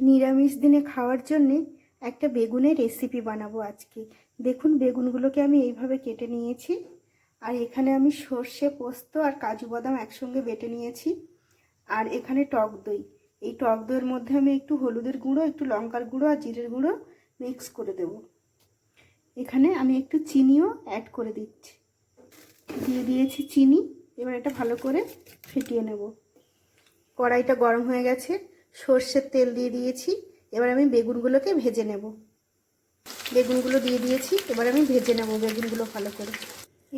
নিরামিষ দিনে খাওয়ার জন্যে একটা বেগুনের রেসিপি বানাবো আজকে। দেখুন, বেগুনগুলোকে আমি এইভাবে কেটে নিয়েছি। আর এখানে আমি সর্ষে, পোস্ত আর কাজু বাদাম একসঙ্গে বেটে নিয়েছি। আর এখানে টক দই। এই টক দইয়ের মধ্যে আমি একটু হলুদের গুঁড়ো, একটু লঙ্কার গুঁড়ো আর জিরের গুঁড়ো মিক্স করে দেব। এখানে আমি একটু চিনিও অ্যাড করে দিচ্ছি। দিয়ে দিয়েছি চিনি। এবার এটা ভালো করে ফেটিয়ে নেব। কড়াইটা গরম হয়ে গেছে, সর্ষের তেল দিয়ে দিয়েছি। এবার আমি বেগুনগুলোকে ভেজে নেব। বেগুনগুলো দিয়ে দিয়েছি, এবার আমি ভেজে নেব বেগুনগুলো ভালো করে।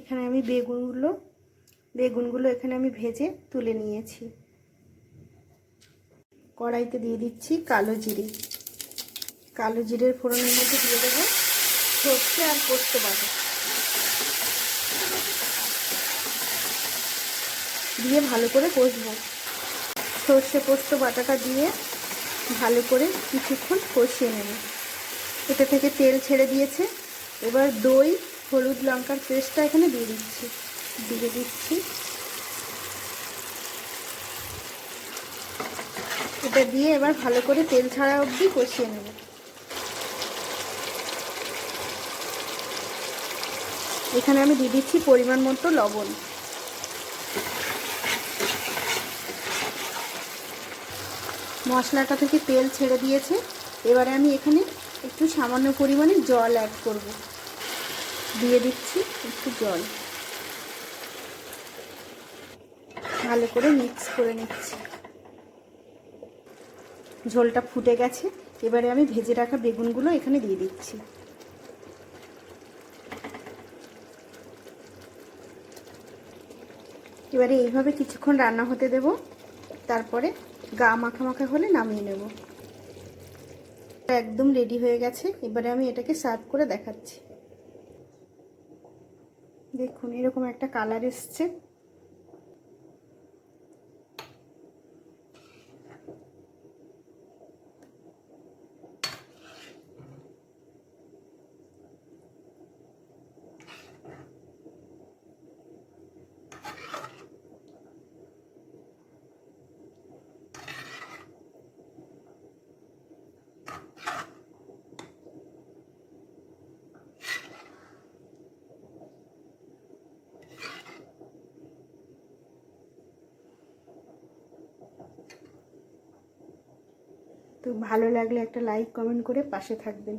এখানে আমি বেগুনগুলো এখানে আমি ভেজে তুলে নিয়েছি। কড়াইতে দিয়ে দিচ্ছি কালো জিরে। কালো জিরের ফোড়নের মধ্যে দিয়ে দেবো সর্ষে আর পোস্ত বাটা। দিয়ে ভালো করে কষবো। সর্ষে পোস্ত বাটাটা দিয়ে ভালো করে কিছুক্ষণ কষিয়ে নেব। এটা থেকে তেল ছেড়ে দিয়েছে। এবার দই, হলুদ, লঙ্কার পেস্টটা এখানে দিয়ে দিচ্ছি। এটা দিয়ে এবার ভালো করে তেল ছাড়া অবধি কষিয়ে নেব। এখানে আমি দিয়ে দিচ্ছি পরিমাণ মতো লবণ। মশলাটা থেকে তেল ছেড়ে দিয়েছে। এবারে আমি এখানে একটু সামান্য পরিমাণে জল অ্যাড করব। দিয়ে দিচ্ছি একটু জল। ভালো করে মিক্স করে নিচ্ছি। ঝোলটা ফুটে গেছে। এবারে আমি ভেজে রাখা বেগুনগুলো এখানে দিয়ে দিচ্ছি। এবারে এইভাবে কিছুক্ষণ রান্না হতে দেব। তারপরে গা মাখা মাখা হলে নামিয়ে নেব। একদম রেডি হয়ে গেছে। এবারে আমি এটাকে সার্ভ করে দেখাচ্ছি। দেখুন, এরকম একটা কালার এসছে। তো ভালো লাগলে একটা লাইক, কমেন্ট করে পাশে থাকবেন।